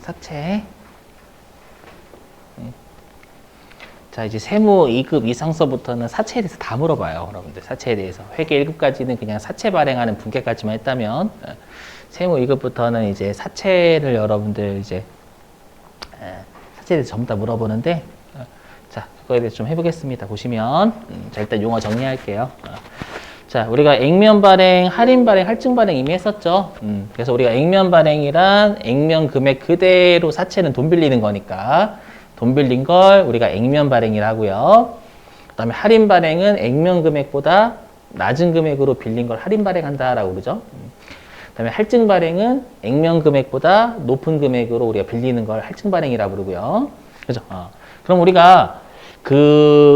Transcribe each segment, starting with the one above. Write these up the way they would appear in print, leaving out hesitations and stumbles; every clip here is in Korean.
사채. 자, 이제 세무 2급 이상서부터는 사채에 대해서 다 물어봐요. 여러분들 사채에 대해서. 회계 1급까지는 그냥 사채 발행하는 분께까지만 했다면 세무 2급부터는 이제 사채를 여러분들 이제 사채에 대해서 전부 다 물어보는데 자, 그거에 대해서 좀 해보겠습니다. 보시면 자, 일단 용어 정리할게요. 자, 우리가 액면 발행, 할인 발행, 할증 발행 이미 했었죠. 그래서 우리가 액면 발행이란 액면 금액 그대로 사채는 돈 빌리는 거니까 돈 빌린 걸 우리가 액면 발행이라 하고요. 그 다음에 할인 발행은 액면 금액보다 낮은 금액으로 빌린 걸 할인 발행한다라고 그러죠. 그 다음에 할증 발행은 액면 금액보다 높은 금액으로 우리가 빌리는 걸 할증 발행이라고 그러고요. 그죠? 그럼 우리가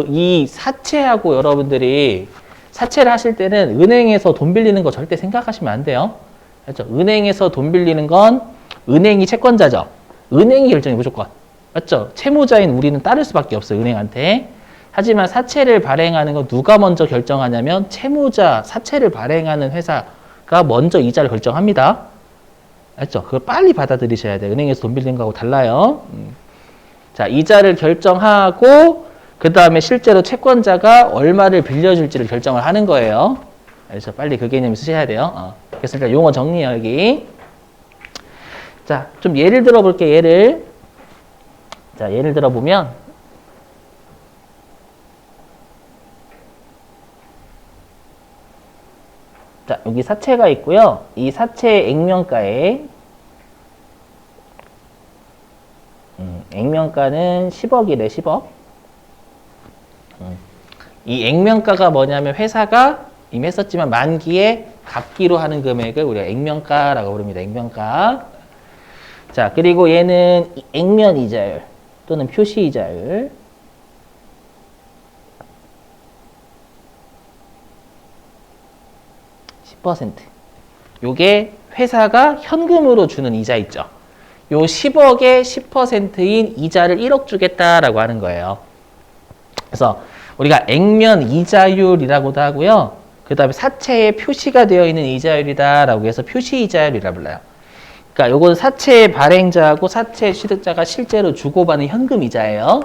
이 사채하고 여러분들이 사채를 하실 때는 은행에서 돈 빌리는 거 절대 생각하시면 안 돼요. 그렇죠? 은행에서 돈 빌리는 건 은행이 채권자죠. 은행이 결정해 무조건. 맞죠? 채무자인 우리는 따를 수밖에 없어요. 은행한테. 하지만 사채를 발행하는 건 누가 먼저 결정하냐면 채무자, 사채를 발행하는 회사가 먼저 이자를 결정합니다. 맞죠? 그걸 빨리 받아들이셔야 돼요. 은행에서 돈 빌리는 거하고 달라요. 자, 이자를 결정하고 그 다음에 실제로 채권자가 얼마를 빌려줄지를 결정을 하는 거예요. 그래서 빨리 그 개념을 쓰셔야 돼요. 그래서 일단 용어 정리해요, 여기. 자, 좀 예를 들어 볼게요, 예를. 자, 예를 들어 보면, 자, 여기 사채가 있고요. 이 사채 액면가에, 액면가는 10억이래, 10억. 이 액면가가 뭐냐면 회사가 이미 했었지만 만기에 갚기로 하는 금액을 우리가 액면가라고 부릅니다. 액면가. 자, 그리고 얘는 액면 이자율 또는 표시 이자율. 10%. 요게 회사가 현금으로 주는 이자 있죠. 요 10억의 10%인 이자를 1억 주겠다라고 하는 거예요. 그래서 우리가 액면 이자율이라고도 하고요. 그 다음에 사채에 표시가 되어 있는 이자율이다라고 해서 표시 이자율이라 불러요. 그러니까 요건 사채 발행자하고 사채 취득자가 실제로 주고받는 현금 이자예요.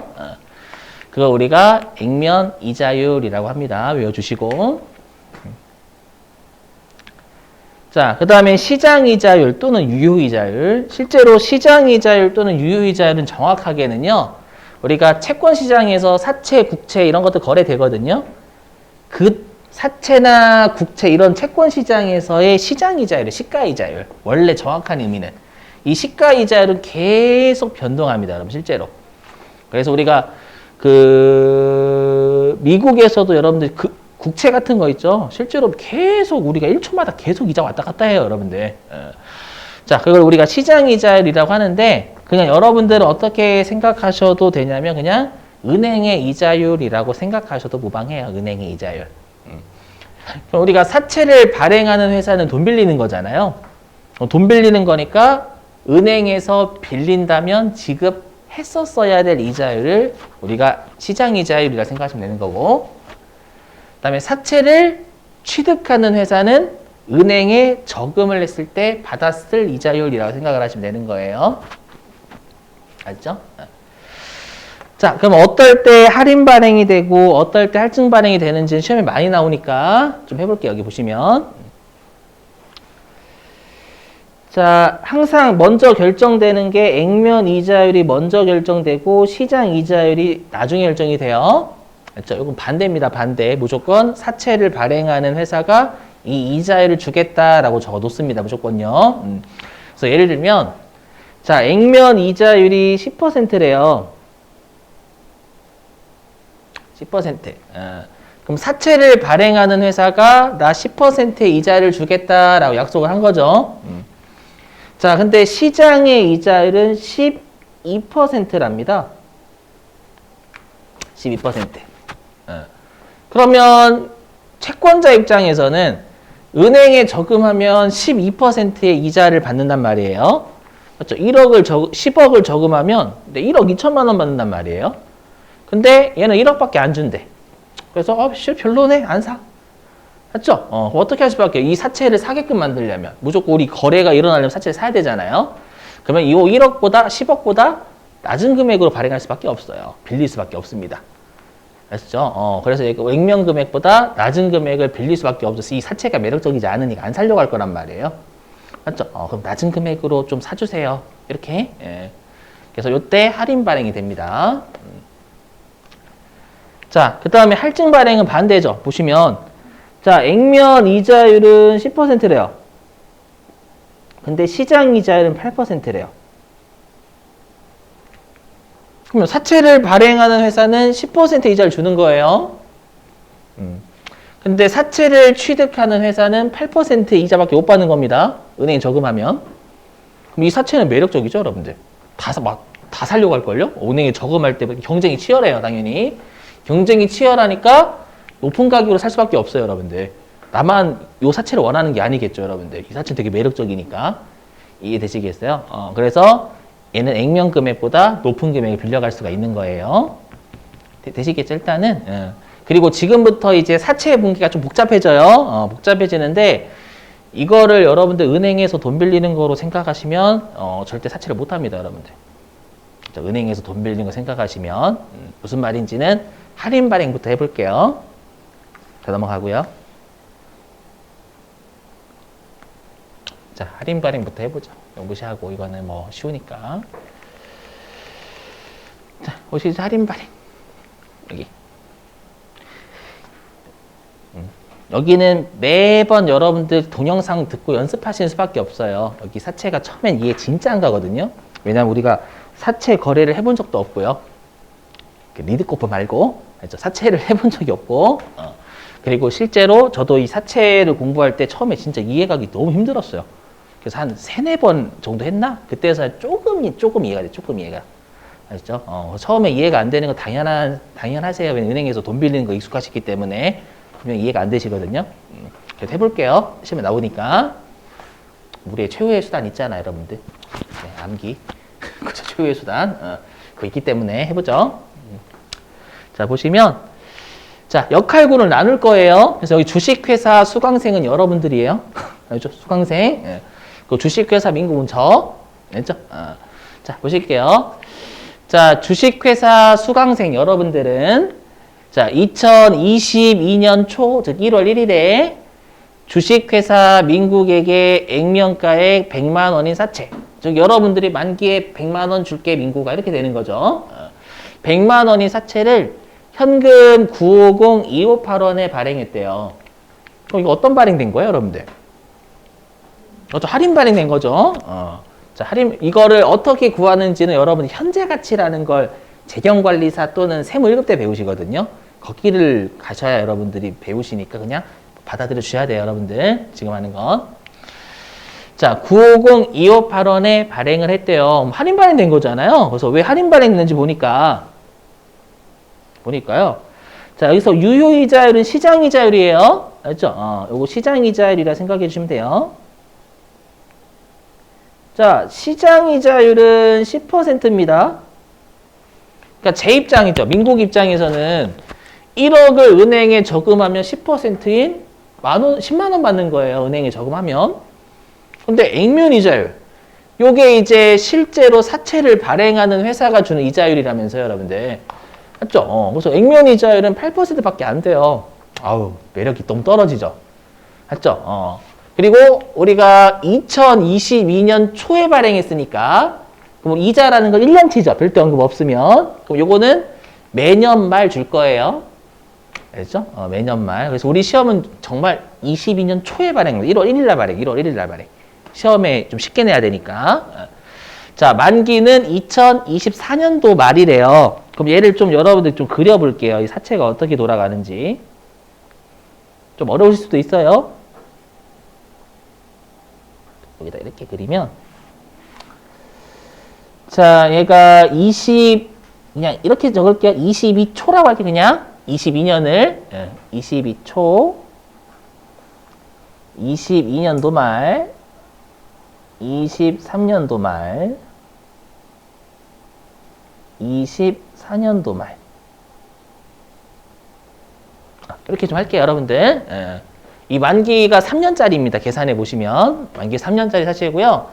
그거 우리가 액면 이자율이라고 합니다. 외워주시고. 자, 그 다음에 시장 이자율 또는 유효 이자율. 실제로 시장 이자율 또는 유효 이자율은 정확하게는요. 우리가 채권 시장에서 사채, 국채 이런 것도 거래되거든요. 그 사채나 국채 이런 채권 시장에서의 시장 이자율, 시가 이자율. 원래 정확한 의미는 이 시가 이자율은 계속 변동합니다, 여러분 실제로. 그래서 우리가 미국에서도 여러분들 국채 같은 거 있죠. 실제로 계속 우리가 1초마다 계속 이자 왔다 갔다 해요, 여러분들. 자, 그걸 우리가 시장 이자율이라고 하는데 그냥 여러분들은 어떻게 생각하셔도 되냐면 그냥 은행의 이자율이라고 생각하셔도 무방해요. 은행의 이자율. 그럼 우리가 사채를 발행하는 회사는 돈 빌리는 거잖아요. 돈 빌리는 거니까 은행에서 빌린다면 지급했었어야 될 이자율을 우리가 시장 이자율이라 생각하시면 되는 거고, 그 다음에 사채를 취득하는 회사는 은행에 저금을 했을 때 받았을 이자율이라고 생각을 하시면 되는 거예요. 알죠? 자, 그럼 어떨 때 할인 발행이 되고 어떨 때 할증 발행이 되는지는 시험에 많이 나오니까 좀 해볼게요. 여기 보시면. 자, 항상 먼저 결정되는 게 액면 이자율이 먼저 결정되고 시장 이자율이 나중에 결정이 돼요. 알죠? 이건 반대입니다. 반대. 무조건 사채를 발행하는 회사가 이 이자율을 주겠다라고 적어 놓습니다. 무조건요. 그래서 예를 들면 자, 액면 이자율이 10%래요. 10%. 그럼 사채를 발행하는 회사가 나 10%의 이자를 주겠다라고 약속을 한 거죠. 자, 근데 시장의 이자율은 12%랍니다. 12%. 그러면 채권자 입장에서는 은행에 저금하면 12%의 이자를 받는단 말이에요. 그렇죠? 10억을 저금하면 1억 2천만 원 받는단 말이에요. 근데 얘는 1억밖에 안 준대. 그래서 별로네, 안 사. 맞죠? 어떻게 할 수밖에. 이 사채를 사게끔 만들려면 무조건 우리 거래가 일어나려면 사채를 사야 되잖아요. 그러면 이 1억보다 10억보다 낮은 금액으로 발행할 수밖에 없어요. 빌릴 수밖에 없습니다. 아시죠? 그래서 액면 금액보다 낮은 금액을 빌릴 수밖에 없어서 이 사채가 매력적이지 않으니까 안 살려고 할 거란 말이에요. 맞죠? 그럼 낮은 금액으로 좀 사주세요. 이렇게. 예. 그래서 요때 할인 발행이 됩니다. 자, 그 다음에 할증 발행은 반대죠. 보시면, 자, 액면 이자율은 10%래요. 근데 시장 이자율은 8%래요. 그러면 사채를 발행하는 회사는 10% 이자를 주는 거예요. 근데 사채를 취득하는 회사는 8% 이자밖에 못 받는 겁니다. 은행에 저금하면. 그럼 이 사채는 매력적이죠, 여러분들? 다 살려고 할걸요? 은행에 저금할 때 경쟁이 치열해요, 당연히. 경쟁이 치열하니까 높은 가격으로 살 수밖에 없어요, 여러분들. 나만 요 사채를 원하는 게 아니겠죠, 여러분들. 이 사채는 되게 매력적이니까. 이해되시겠어요? 그래서 얘는 액면 금액보다 높은 금액을 빌려갈 수가 있는 거예요. 되시겠죠, 일단은? 그리고 지금부터 이제 사채 분기가 좀 복잡해져요. 복잡해지는데, 이거를 여러분들 은행에서 돈 빌리는 거로 생각하시면, 절대 사채를 못 합니다, 여러분들. 은행에서 돈 빌리는 거 생각하시면, 무슨 말인지는 할인 발행부터 해볼게요. 자, 넘어가고요. 자, 할인 발행부터 해보죠. 무시하고 이거는 뭐 쉬우니까. 자, 보시죠. 할인 발행. 여기. 여기는 매번 여러분들 동영상 듣고 연습하시는 수밖에 없어요. 여기 사채가 처음엔 이해 진짜 안 가거든요. 왜냐면 우리가 사채 거래를 해본 적도 없고요. 리드코프 말고 사채를 해본 적이 없고 그리고 실제로 저도 이 사채를 공부할 때 처음에 진짜 이해가기 너무 힘들었어요. 그래서 한 3-4번 정도 했나? 그때서 조금 이해가 돼. 조금 이해가. 아시죠? 처음에 이해가 안 되는 거 당연하세요. 은행에서 돈 빌리는 거 익숙하시기 때문에 분명 이해가 안 되시거든요. 그래서 해볼게요. 시험에 나오니까. 우리의 최후의 수단 있잖아요, 여러분들. 네, 암기. 그죠, 최후의 수단. 그거 있기 때문에 해보죠. 자, 보시면. 자, 역할군을 나눌 거예요. 그래서 여기 주식회사 수강생은 여러분들이에요. 알죠? 수강생. 예. 그 주식회사 민국은 저. 알죠? 자, 보실게요. 자, 주식회사 수강생 여러분들은 자, 2022년 초, 즉 1월 1일에 주식회사 민국에게 액면가액 100만 원인 사채. 즉 여러분들이 만기에 100만 원 줄게 민국아 이렇게 되는 거죠. 100만 원인 사채를 현금 950-258원에 발행했대요. 그럼 이거 어떤 발행된 거예요, 여러분들? 할인 발행된 거죠. 자, 이거를 어떻게 구하는지는 여러분이 현재 가치라는 걸 재경관리사 또는 세무 1급 때 배우시거든요. 거기를 가셔야 여러분들이 배우시니까 그냥 받아들여 주셔야 돼요, 여러분들. 지금 하는 건. 자, 950-258원에 발행을 했대요. 할인 발행된 거잖아요. 그래서 왜 할인 발행됐는지 보니까요. 자, 여기서 유효이자율은 시장이자율이에요. 알죠? 요거 시장이자율이라 생각해 주시면 돼요. 자, 시장이자율은 10%입니다. 그러니까 제 입장이죠. 민국 입장에서는 1억을 은행에 저금하면 10%인 10만 원 받는 거예요. 은행에 저금하면. 근데 액면 이자율. 요게 이제 실제로 사채를 발행하는 회사가 주는 이자율이라면서요, 여러분들. 맞죠? 그래서 액면 이자율은 8%밖에 안 돼요. 아우, 매력이 너무 떨어지죠. 맞죠? 그리고 우리가 2022년 초에 발행했으니까 그럼 이자라는 건 1년치죠. 별도 언급 없으면. 그럼 요거는 매년 말 줄 거예요. 알죠? 매년 말. 그래서 우리 시험은 정말 22년 초에 발행입니다. 1월 1일 날 발행. 1월 1일 날 발행. 시험에 좀 쉽게 내야 되니까. 자, 만기는 2024년도 말이래요. 그럼 얘를 좀 여러분들 좀 그려볼게요. 이 사채가 어떻게 돌아가는지. 좀 어려우실 수도 있어요. 여기다 이렇게 그리면. 자, 얘가 그냥 이렇게 적을게요. 22초라고 할게요, 그냥. 22년을. 22초. 22년도 말. 23년도 말. 24년도 말. 이렇게 좀 할게요, 여러분들. 이 만기가 3년짜리입니다. 계산해 보시면. 만기 3년짜리 사실이고요.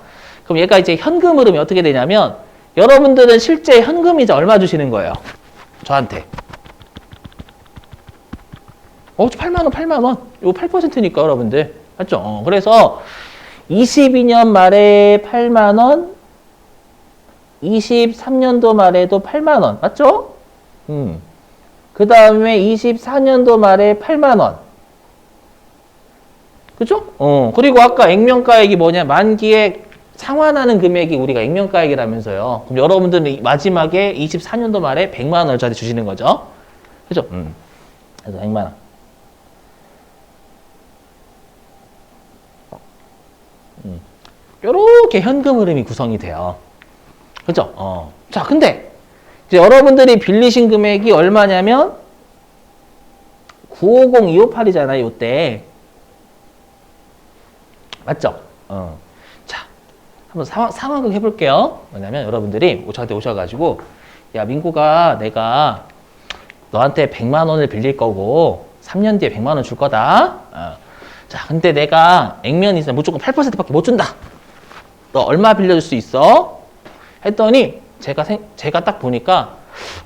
그럼 얘가 이제 현금 흐름이 어떻게 되냐면 여러분들은 실제 현금이자 얼마 주시는 거예요? 저한테. 8만 원, 8만 원. 이거 8%니까 여러분들. 맞죠? 그래서 22년 말에 8만 원, 23년도 말에도 8만 원. 맞죠? 그 다음에 24년도 말에 8만 원. 그죠? 그리고 아까 액면가액이 뭐냐? 만기에 상환하는 금액이 우리가 액면가액이라면서요. 그럼 여러분들은 마지막에 24년도 말에 100만 원을 저한테 주시는 거죠. 그죠? 그래서 100만 원. 요렇게 현금 흐름이 구성이 돼요. 그죠? 자, 근데 이제 여러분들이 빌리신 금액이 얼마냐면 950258이잖아요, 요때. 맞죠? 자, 한번 상황극 해볼게요. 뭐냐면 여러분들이 저한테 오셔가지고 야, 민구가 내가 너한테 100만 원을 빌릴 거고 3년 뒤에 100만 원 줄 거다. 자, 근데 내가 액면이 있으면 무조건 8%밖에 못 준다. 너 얼마 빌려줄 수 있어? 했더니 제가 딱 보니까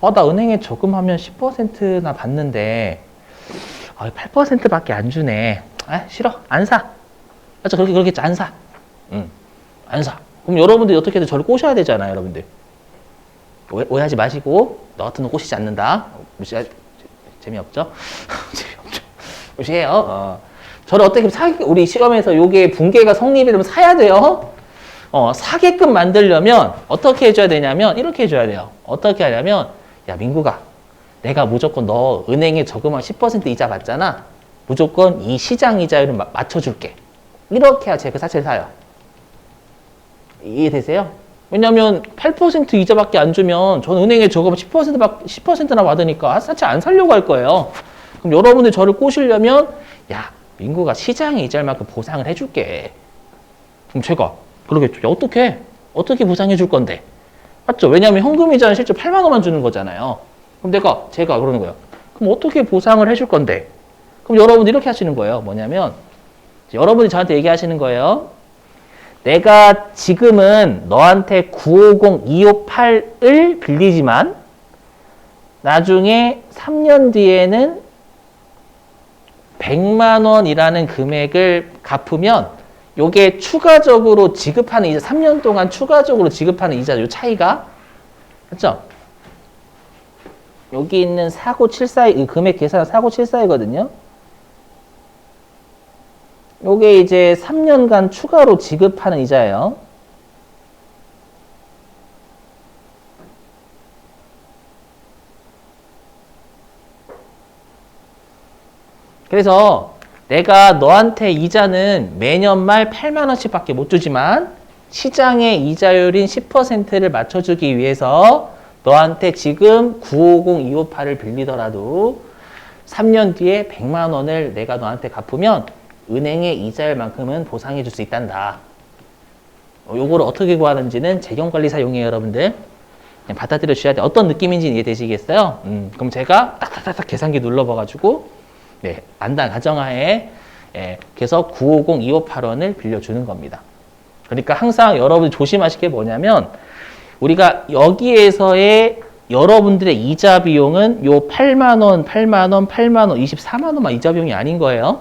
나 은행에 저금하면 10%나 받는데 8%밖에 안 주네. 싫어. 안 사. 맞죠? 그렇겠죠. 안 사. 안 사. 그럼 여러분들이 어떻게든 저를 꼬셔야 되잖아요, 여러분들. 오해하지 마시고 너 같은 놈 꼬시지 않는다. 재미없죠? 재미없죠. 무시해요. 저를 어떻게 우리 시험에서 요게 분계가 성립이 되면 사야 돼요. 사게끔 만들려면 어떻게 해줘야 되냐면 이렇게 해줘야 돼요. 어떻게 하냐면 야, 민구가 내가 무조건 너 은행에 저금한 10% 이자 받잖아. 무조건 이 시장 이자율을 맞춰줄게. 이렇게 해야 제가 그 사채를 사요. 이해되세요? 왜냐면 8% 이자밖에 안 주면 전 은행에 저금한 10%나 받으니까 사채 안 살려고 할 거예요. 그럼 여러분들 저를 꼬시려면 야, 민구가 시장의 이자를 만큼 보상을 해줄게. 그럼 제가 그러겠죠. 야, 어떻게 보상해 줄 건데? 맞죠? 왜냐하면 현금 이자는 실제 8만 원만 주는 거잖아요. 그럼 제가 그러는 거예요. 그럼 어떻게 보상을 해줄 건데? 그럼 여러분들 이렇게 하시는 거예요. 뭐냐면 여러분이 저한테 얘기하시는 거예요. 내가 지금은 너한테 950258을 빌리지만 나중에 3년 뒤에는 100만 원이라는 금액을 갚으면 요게 추가적으로 지급하는 이자, 3년 동안 추가적으로 지급하는 이자, 요 차이가, 맞죠? 여기 있는 4974, 금액 계산은 4974이거든요. 요게 이제 3년간 추가로 지급하는 이자예요. 그래서 내가 너한테 이자는 매년 말 8만 원씩 밖에 못 주지만 시장의 이자율인 10%를 맞춰주기 위해서 너한테 지금 950258을 빌리더라도 3년 뒤에 100만 원을 내가 너한테 갚으면 은행의 이자율만큼은 보상해 줄 수 있단다. 요거를 어떻게 구하는지는 재경관리사용이에요, 여러분들. 그냥 받아들여 주셔야 돼. 어떤 느낌인지 이해되시겠어요? 그럼 제가 딱딱딱 계산기 눌러봐가지고 네, 안단 가정하에 그래서 950258원을 빌려주는 겁니다. 그러니까 항상 여러분 조심하실 게 뭐냐면 우리가 여기에서의 여러분들의 이자 비용은 요 8만 원, 8만 원, 8만 원, 24만 원만 이자 비용이 아닌 거예요.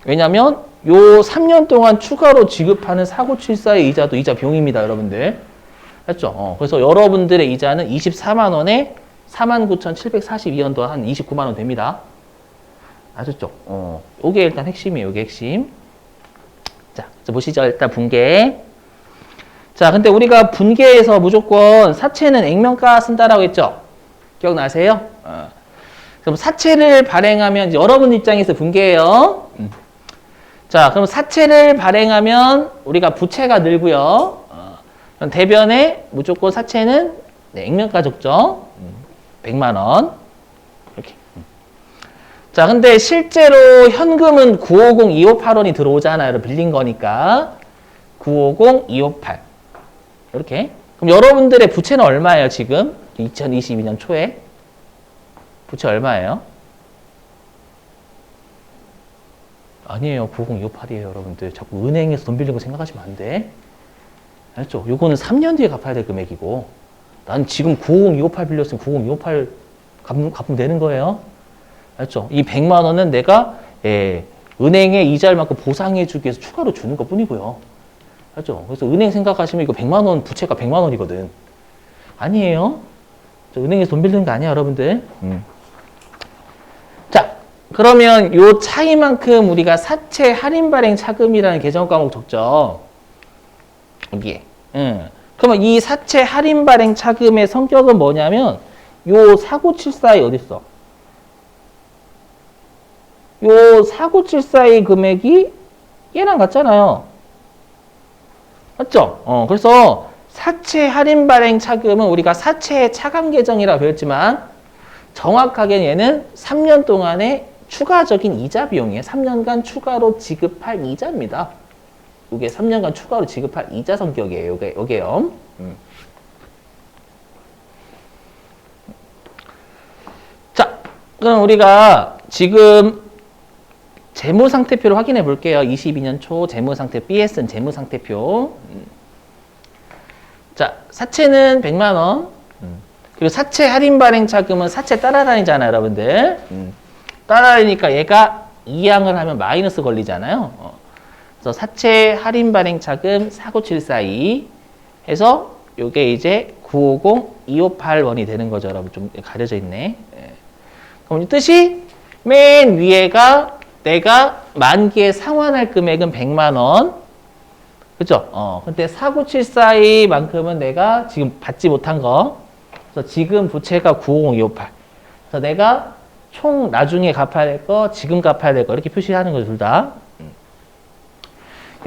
왜냐면 요 3년 동안 추가로 지급하는 4974의 이자도 이자 비용입니다, 여러분들. 맞죠? 그래서 여러분들의 이자는 24만 원에 49,742원도 한 29만 원 됩니다. 아셨죠? 요게 일단 핵심이에요. 요게 핵심. 자, 보시죠. 일단 분계. 자, 근데 우리가 분계에서 무조건 사채는 액면가 쓴다라고 했죠? 기억나세요? 그럼 사채를 발행하면 여러분 입장에서 분계예요. 자, 그럼 사채를 발행하면 우리가 부채가 늘고요. 그럼 대변에 무조건 사채는 액면가 적죠. 100만 원. 이렇게. 자, 근데 실제로 현금은 950258원이 들어오잖아요. 빌린 거니까. 950258. 이렇게. 그럼 여러분들의 부채는 얼마예요, 지금? 2022년 초에. 부채 얼마예요? 아니에요. 90258이에요, 여러분들. 자꾸 은행에서 돈 빌린 거 생각하시면 안 돼. 알죠? 요거는 3년 뒤에 갚아야 될 금액이고, 난 지금 950-258 빌렸으면 950-258 갚으면 되는 거예요. 알죠? 이 100만 원은 내가, 은행에 이자를 만큼 보상해 주기 위해서 추가로 주는 것 뿐이고요. 알죠? 그래서 은행 생각하시면 이거 100만 원, 부채가 100만 원이거든. 아니에요. 은행에서 돈 빌리는 거 아니야, 여러분들. 자, 그러면 요 차이만큼 우리가 사채 할인 발행 차금이라는 개정 과목 적죠. 여기에. 그러면 이 사채 할인 발행 차금의 성격은 뭐냐면 요 4974이 어딨어? 요 4974의 금액이 얘랑 같잖아요. 맞죠? 그래서 사채 할인 발행 차금은 우리가 사채 차감 계정이라고 배웠지만 정확하게 얘는 3년 동안의 추가적인 이자 비용이에요. 3년간 추가로 지급할 이자입니다. 이게 3년간 추가로 지급할 이자 성격이에요. 요게요. 자, 그럼 우리가 지금 재무상태표를 확인해 볼게요. 22년 초 재무상태, BS는 재무상태표. 자, 사채는 100만 원. 그리고 사채 할인 발행 차금은 사채 따라다니잖아요, 여러분들. 따라다니니까 얘가 이항을 하면 마이너스 걸리잖아요. 그래서 사채 할인 발행 차금 49742 해서 요게 이제 950-258원이 되는 거죠, 여러분. 좀 가려져 있네. 그럼 이 뜻이 맨 위에가 내가 만기에 상환할 금액은 100만 원. 그죠? 근데 49742만큼은 내가 지금 받지 못한 거. 그래서 지금 부채가 950-258. 그래서 내가 총 나중에 갚아야 될 거, 지금 갚아야 될 거 이렇게 표시하는 거죠, 둘 다.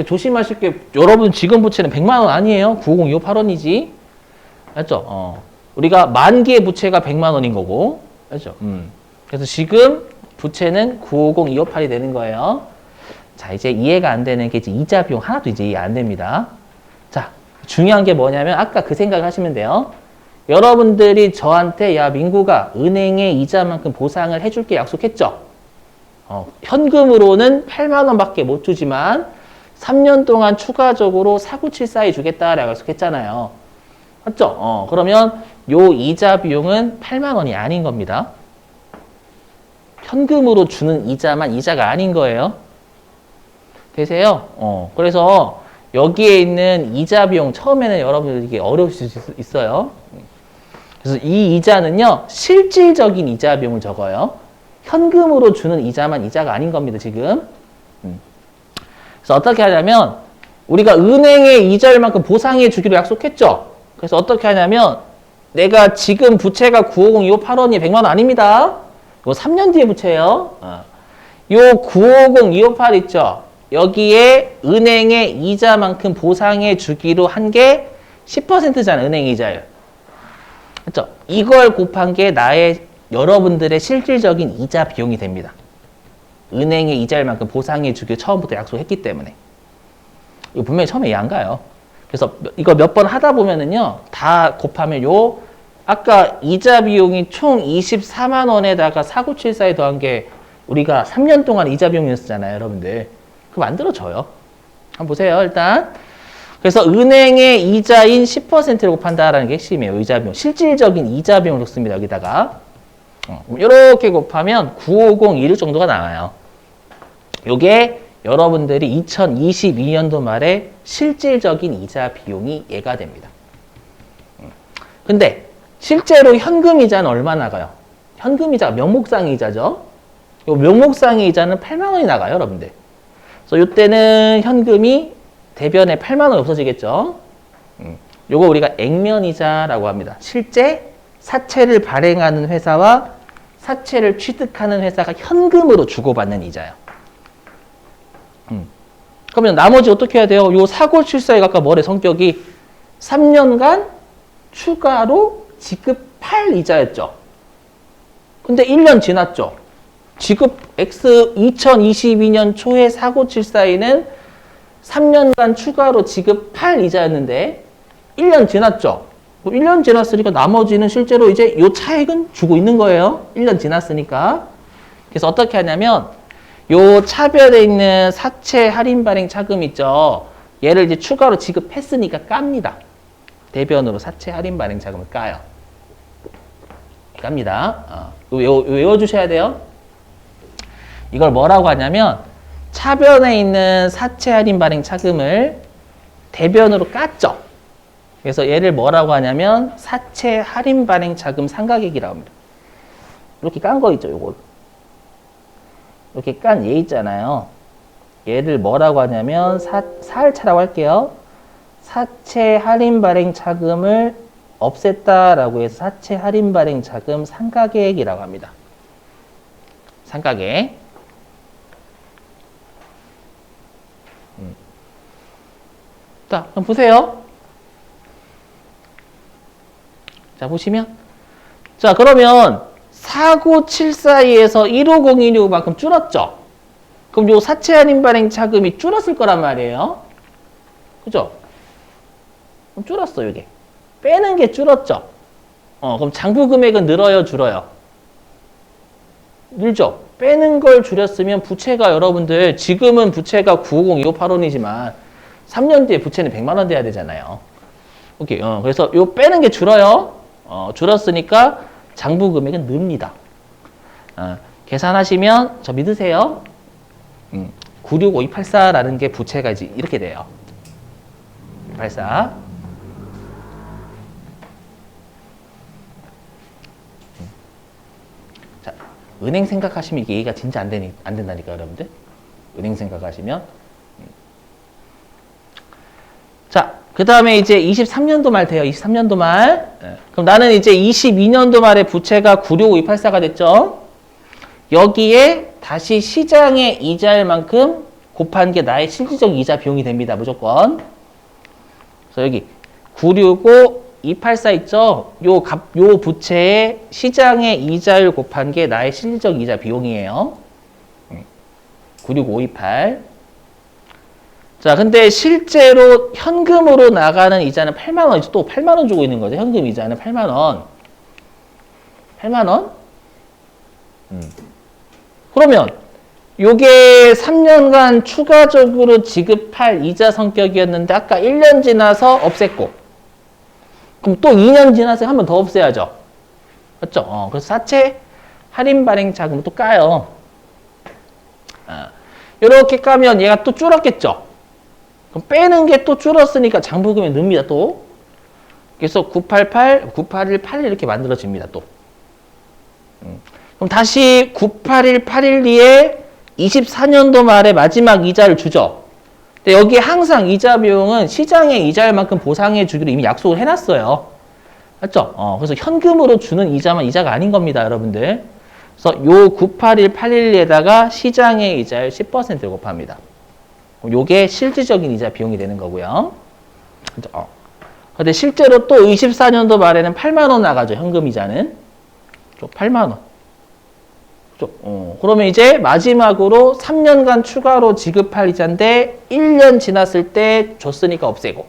조심하실 게 여러분 지금 부채는 100만 원 아니에요. 950-258원이지. 알죠? 우리가 만기의 부채가 100만 원인 거고. 알죠? 그래서 지금 부채는 950-258이 되는 거예요. 자, 이제 이해가 안 되는 게 이제 이자 비용 하나도 이제 이해 안 됩니다. 자, 중요한 게 뭐냐면 아까 그 생각을 하시면 돼요. 여러분들이 저한테 야, 민구가 은행에 이자만큼 보상을 해줄게 약속했죠? 현금으로는 8만 원밖에 못 주지만 3년 동안 추가적으로 49742 주겠다라고 약속했잖아요. 맞죠? 그러면 요 이자 비용은 8만 원이 아닌 겁니다. 현금으로 주는 이자만 이자가 아닌 거예요. 되세요? 그래서 여기에 있는 이자 비용 처음에는 여러분들 이게 어려우실 수 있어요. 그래서 이 이자는요, 실질적인 이자 비용을 적어요. 현금으로 주는 이자만 이자가 아닌 겁니다, 지금. 그래서 어떻게 하냐면, 우리가 은행에 이자율만큼 보상해 주기로 약속했죠? 그래서 어떻게 하냐면, 내가 지금 부채가 950-258원이 100만 원 아닙니다. 이거 3년 뒤에 부채예요. 요 950-258 있죠? 여기에 은행의 이자만큼 보상해 주기로 한 게 10%잖아요. 은행 이자율. 그렇죠? 이걸 곱한 게 여러분들의 실질적인 이자 비용이 됩니다. 은행의 이자율만큼 보상해 주기로 처음부터 약속했기 때문에. 이거 분명히 처음에 이해 안 가요. 그래서 이거 몇 번 하다 보면은요. 다 곱하면 아까 이자 비용이 총 24만 원에다가 49742 더한 게 우리가 3년 동안 이자 비용이었잖아요, 여러분들. 그거 만들어져요. 한번 보세요, 일단. 그래서 은행의 이자인 10%를 곱한다라는 게 핵심이에요, 이자 비용. 실질적인 이자 비용을 넣습니다, 여기다가. 이렇게 곱하면 950-16 정도가 나와요. 요게 여러분들이 2022년도 말에 실질적인 이자 비용이 얘가 됩니다. 근데 실제로 현금 이자는 얼마 나가요? 현금 이자가 명목상의 이자죠. 요 명목상의 이자는 8만 원이 나가요, 여러분들. 그래서 요때는 현금이 대변에 8만 원 없어지겠죠. 요거 우리가 액면 이자라고 합니다. 실제 사채를 발행하는 회사와 사채를 취득하는 회사가 현금으로 주고받는 이자예요. 그러면 나머지 어떻게 해야 돼요? 요 49742가 아까 뭐래, 성격이 3년간 추가로 지급할 이자였죠. 근데 1년 지났죠. 지급 X 2022년 초에 49742는 3년간 추가로 지급할 이자였는데 1년 지났죠. 1년 지났으니까 나머지는 실제로 이제 요 차액은 주고 있는 거예요. 1년 지났으니까. 그래서 어떻게 하냐면 요 차별에 있는 사채 할인 발행 차금 있죠. 얘를 이제 추가로 지급했으니까 깝니다. 대변으로 사채 할인 발행 자금을 까요. 깝니다. 외워주셔야 돼요. 이걸 뭐라고 하냐면 차변에 있는 사채 할인 발행 차금을 대변으로 깠죠. 그래서 얘를 뭐라고 하냐면 사채 할인 발행 자금 상각액이라고 합니다. 이렇게 깐 거 있죠, 요거. 이렇게 깐 얘 있잖아요. 얘를 뭐라고 하냐면 사할차라고 할게요. 사채 할인 발행 차금을 없앴다라고 해서 사채 할인 발행 자금 상각액이라고 합니다. 상각액. 자, 그럼 보세요. 자, 보시면. 자, 그러면 4974에서 15016만큼 줄었죠? 그럼 요 사채 할인 발행 차금이 줄었을 거란 말이에요. 그죠? 그럼 줄었어, 이게. 빼는 게 줄었죠? 그럼 장부 금액은 늘어요, 줄어요? 늘죠? 빼는 걸 줄였으면 부채가 여러분들, 지금은 부채가 950-2585이지만 3년 뒤에 부채는 100만 원 돼야 되잖아요. 오케이. 그래서 요 빼는 게 줄어요. 줄었으니까 장부 금액은 늡니다. 계산하시면 저 믿으세요. 965284라는 게 부채가 이제 이렇게 돼요. 84. 자, 은행 생각하시면 이게 이해가 진짜 안 된다니까, 여러분들. 은행 생각하시면. 자, 그 다음에 이제 23년도 말 돼요. 23년도 말. 그럼 나는 이제 22년도 말에 부채가 965284가 됐죠. 여기에 다시 시장의 이자일 만큼 곱한 게 나의 실질적 이자 비용이 됩니다. 무조건. 그래서 여기 965284 있죠. 요 부채의 시장의 이자율 곱한 게 나의 실질적 이자 비용이에요. 96528. 자, 근데 실제로 현금으로 나가는 이자는 8만 원이죠. 또 8만 원 주고 있는 거죠. 현금 이자는 8만 원. 8만 원? 그러면 요게 3년간 추가적으로 지급할 이자 성격이었는데 아까 1년 지나서 없앴고 그럼 또 2년 지나서 한 번 더 없애야죠. 맞죠? 그래서 사채 할인 발행 자금을 또 까요. 이렇게 까면 얘가 또 줄었겠죠. 그럼 빼는 게 또 줄었으니까 장부금이 늡니다. 또. 그래서 988, 9818 이렇게 만들어집니다. 또. 그럼 다시 98181리에 24년도 말에 마지막 이자를 주죠. 근데 여기 항상 이자 비용은 시장의 이자율만큼 보상해 주기로 이미 약속을 해놨어요. 맞죠? 그래서 현금으로 주는 이자만 이자가 아닌 겁니다, 여러분들. 그래서 요 98181리에다가 시장의 이자율 10%를 곱합니다. 요게 실질적인 이자 비용이 되는 거고요. 그죠? 근데 실제로 또 24년도 말에는 8만 원 나가죠, 현금 이자는. 8만 원. 그러면 이제 마지막으로 3년간 추가로 지급할 이자인데 1년 지났을 때 줬으니까 없애고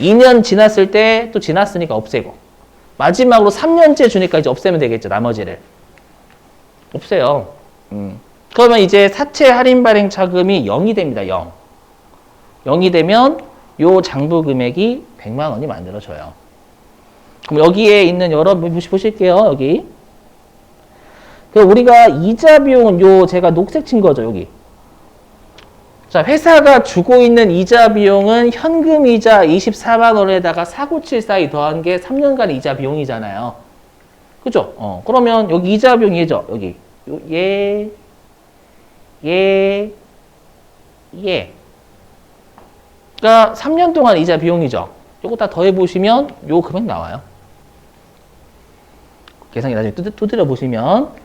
2년 지났을 때 또 지났으니까 없애고 마지막으로 3년째 주니까 이제 없애면 되겠죠. 나머지를. 없애요. 그러면 이제 사채 할인 발행 차금이 0이 됩니다. 0. 0이 되면 요 장부 금액이 100만 원이 만들어져요. 그럼 여기에 있는 여러분 보실게요. 여기. 우리가 이자 비용은 요 제가 녹색 친 거죠, 여기. 자, 회사가 주고 있는 이자 비용은 현금 이자 24만 원에다가 4974이 더한 게 3년간의 이자 비용이잖아요. 그죠? 그러면 여기 이자 비용이 얘죠, 여기. 얘. 그러니까 3년 동안 이자 비용이죠. 요거 다 더해 보시면 요 금액 나와요. 계산기 나중에 두드려 보시면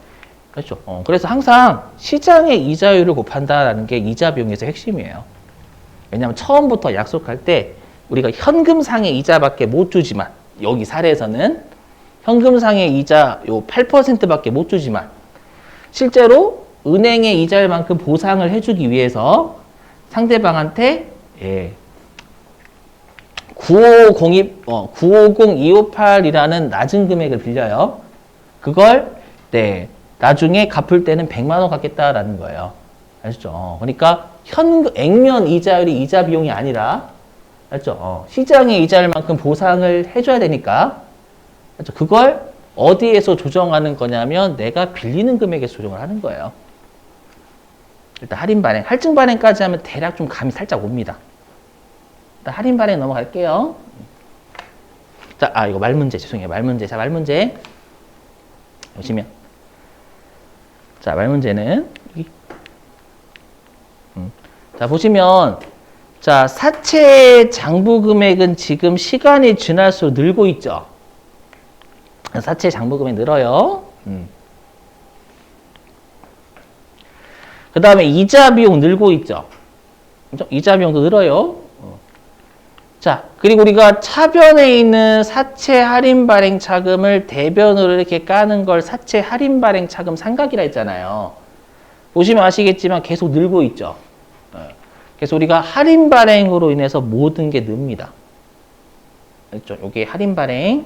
그렇죠. 그래서 항상 시장의 이자율을 곱한다라는 게 이자 비용에서 핵심이에요. 왜냐하면 처음부터 약속할 때 우리가 현금상의 이자밖에 못 주지만 여기 사례에서는 현금상의 이자 요 8%밖에 못 주지만 실제로 은행의 이자율만큼 보상을 해주기 위해서 상대방한테 950-258이라는 낮은 금액을 빌려요. 그걸 나중에 갚을 때는 100만 원 갚겠다라는 거예요. 아시죠? 그러니까 액면 이자율이 이자 비용이 아니라, 알죠? 시장의 이자율만큼 보상을 해줘야 되니까, 알죠? 그걸 어디에서 조정하는 거냐면 내가 빌리는 금액에서 조정을 하는 거예요. 일단 할인 발행, 할증 발행까지 하면 대략 좀 감이 살짝 옵니다. 일단 할인 발행 넘어갈게요. 자, 이거 말 문제, 죄송해요. 말 문제. 자, 말 문제. 보시면. 자, 말 문제는, 여기. 자, 보시면, 자, 사채 장부 금액은 지금 시간이 지날수록 늘고 있죠. 사채 장부 금액 늘어요. 그 다음에 이자 비용 늘고 있죠. 그죠? 이자 비용도 늘어요. 자, 그리고 우리가 차변에 있는 사채 할인 발행 차금을 대변으로 이렇게 까는 걸 사채 할인 발행 차금 상각이라 했잖아요. 보시면 아시겠지만 계속 늘고 있죠. 그래서 우리가 할인 발행으로 인해서 모든 게 늡니다. 그렇죠? 이게 할인 발행.